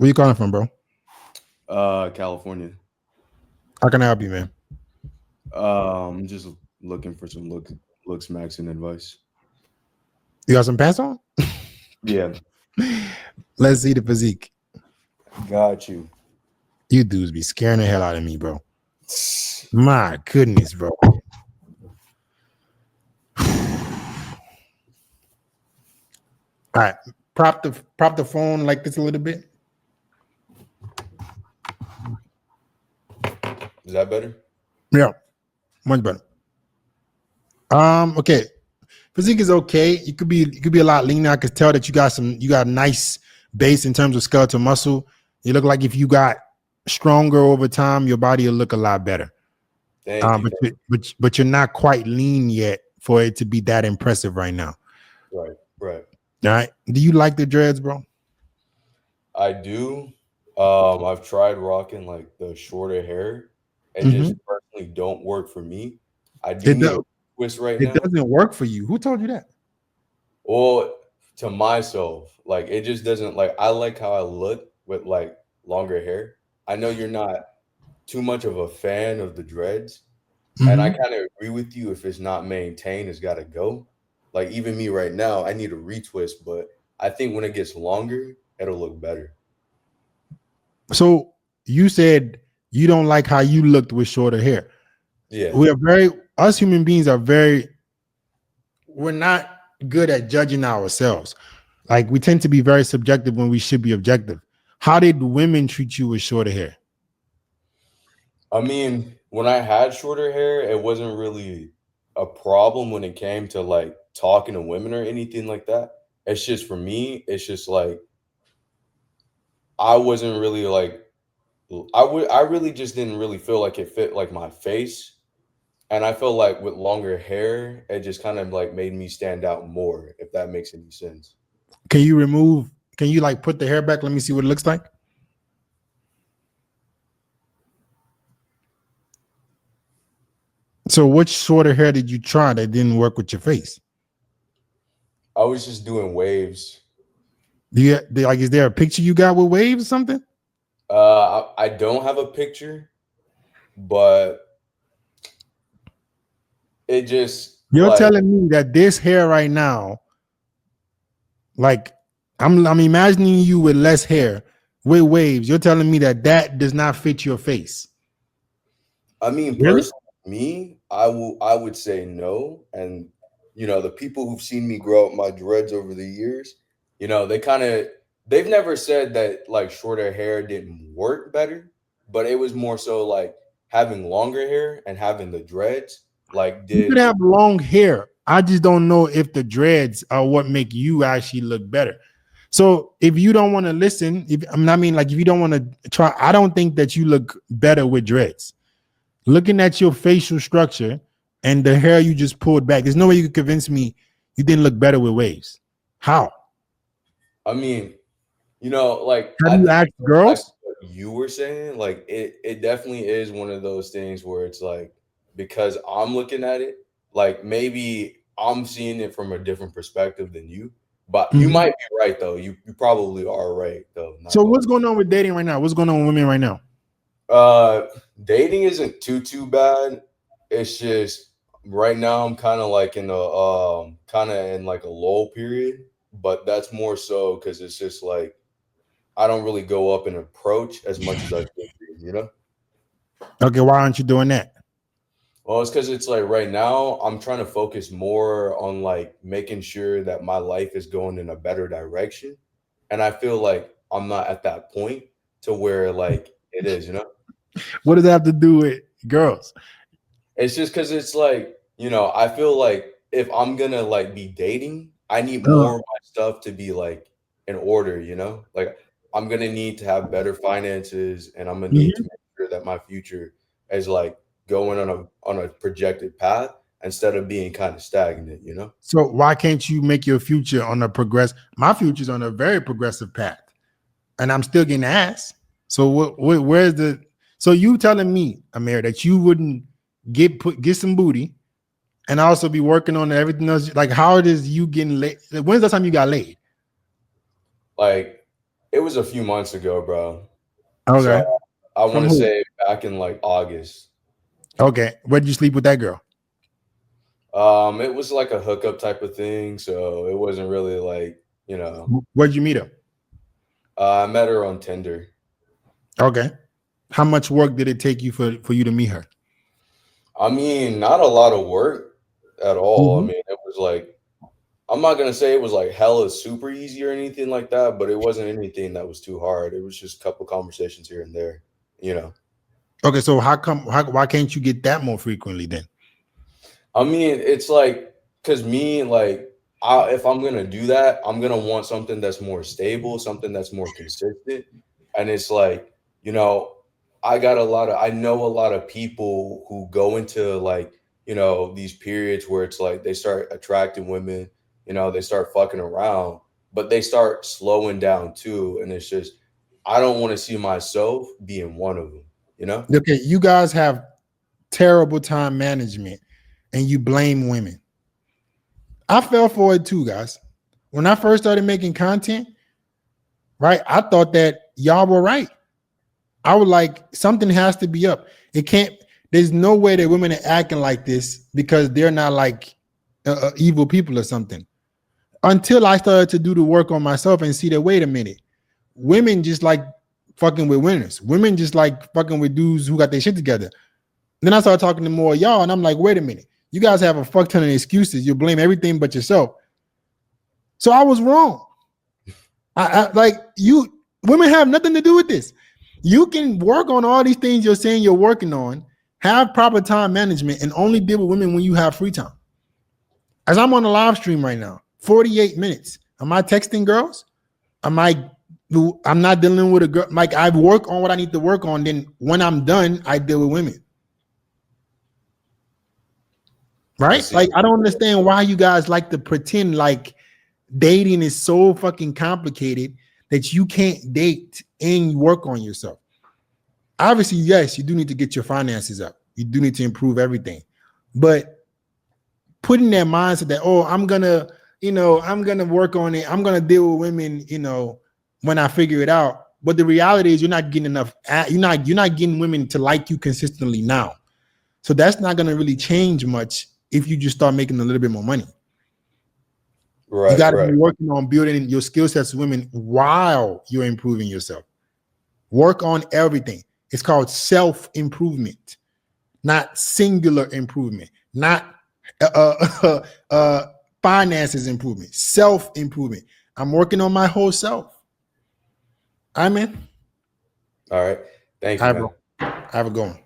Where you calling from, bro? California. How can I help you, man? Just looking for some looks maxing advice. You got some pants on? Yeah, Let's see the physique. got you. You dudes be scaring the hell out of me, bro. My goodness, bro. All right, prop the phone like this a little bit. Is that better? Yeah, much better. Okay. Physique is okay. You could be a lot leaner. I could tell that you got a nice base in terms of skeletal muscle. You look like if you got stronger over time, your body will look a lot better. Thank you. But you're not quite lean yet for it to be that impressive right now. Right, right. All right. Do you like the dreads, bro? I do. I've tried rocking like the shorter hair. It Mm-hmm. just personally don't work for me. I do It need does. a twist right It now. doesn't work for you. Who told you that? Well, to myself, like it just doesn't like I like how I look with like longer hair. I know you're not too much of a fan of the dreads, and I Mm-hmm. kind of agree with you if it's not maintained, it's got to go. Like even me right now, I need a retwist, but I think when it gets longer, it'll look better. So you said you don't like how you looked with shorter hair. Yeah. We are very us human beings are very we're not good at judging ourselves. Like we tend to be very subjective when we should be objective. How did women treat you with shorter hair? I mean, when I had shorter hair, it wasn't really a problem when it came to like talking to women or anything like that. It's just for me, it's just like I wasn't really like I really just didn't really feel like it fit like my face. And I feel like with longer hair, it just kind of like made me stand out more, if that makes any sense. Can you like put the hair back? Let me see what it looks like. So which shorter hair did you try that didn't work with your face? I was just doing waves. Like is there a picture you got with waves or something? I don't have a picture, but it just You're like telling me that this hair right now, like I'm imagining you with less hair, with waves. You're telling me that that does not fit your face. I mean, Really? personally, me, I would say no. And the people who've seen me grow out my dreads over the years, they've never said that like shorter hair didn't work better, but it was more so like having longer hair and having the dreads like You could did. have long hair. I just don't know if the dreads are what make you actually look better. So if you don't want to listen, if you don't want to try, I don't think that you look better with dreads. Looking at your facial structure and the hair you just pulled back, there's no way you could convince me you didn't look better with waves. How? I mean, like Have I you think asked like girls? what you were saying, like it definitely is one of those things where it's like because I'm looking at it, like maybe I'm seeing it from a different perspective than you. But you Mhm. might be right though. You probably are right though, not So gonna what's going on with dating right now? What's going on with women right now? lie. Dating isn't too bad. It's just right now I'm kind of like in a kind of in like a lull period, but that's more so because it's just like I don't really go up and approach as much as I should be. Okay, why aren't you doing that? Well, it's because it's like right now I'm trying to focus more on like making sure that my life is going in a better direction. And I feel like I'm not at that point to where like it is. What does that have to do with girls? It's just because it's like, I feel like if I'm gonna like be dating, I need Uh, more of my stuff to be like in order. Like I'm gonna need to have better finances and I'm gonna need to mhm. make sure that my future is like going on a projected path instead of being kind of stagnant. So why can't you make your future on a progress? My future's on a very progressive path, and I'm still getting ass. So where's the? So you telling me, Amir, that you wouldn't get some booty and also be working on everything else? Like how it is you getting laid? When's the time you got laid? Like It was a few months ago, bro. So Okay. I want From to who? say back in like August. Okay. Where did you sleep with that girl? It was like a hookup type of thing, so it wasn't really like, you know, Where'd you meet her? I met her on Tinder. Okay. How much work did it take you for you to meet her? I mean, not a lot of work at all. I Mhm. mean, it was like I'm not gonna say it was like hella super easy or anything like that, but it wasn't anything that was too hard. It was just a couple conversations here and there, you know. Okay, so how come why can't you get that more frequently then? I mean, it's like because me, like, if I'm gonna do that, I'm gonna want something that's more stable, something that's more consistent. And it's like, you know, I know a lot of people who go into like, these periods where it's like they start attracting women, they start fucking around, but they start slowing down too. And it's just, I don't want to see myself being one of them, you know? Okay, you guys have terrible time management and you blame women. I fell for it too, guys. When I first started making content, right, I thought that y'all were right. I was like, something has to be up. It can't, there's no way that women are acting like this because they're not like evil people or something. Until I started to do the work on myself and see that, wait a minute, women just like fucking with winners. Women just like fucking with dudes who got their shit together. Then I started talking to more of y'all, and I'm like, wait a minute, you guys have a fuck ton of excuses. You blame everything but yourself. So I was wrong. I like you. Women have nothing to do with this. You can work on all these things you're saying you're working on, have proper time management, and only deal with women when you have free time. As I'm on a live stream right now, 48 minutes. Am I texting girls? Am I? I'm not dealing with a girl. Like I work on what I need to work on. Then when I'm done, I deal with women. I Right? see. Like I don't understand why you guys like to pretend like dating is so fucking complicated that you can't date and work on yourself. Obviously, yes, you do need to get your finances up. You do need to improve everything. But putting that mindset that, oh, I'm gonna work on it. I'm gonna deal with women, when I figure it out. But the reality is you're not getting enough, you're not getting women to like you consistently now. So that's not gonna really change much if you just start making a little bit more money. You Right, got to be right. working on building your skill sets as women while you're improving yourself. Work on everything. It's called self-improvement, not singular improvement, not finances improvement, self-improvement. I'm working on my whole self. I'm in. All right. Thank All you, right, man. bro. Have a good one.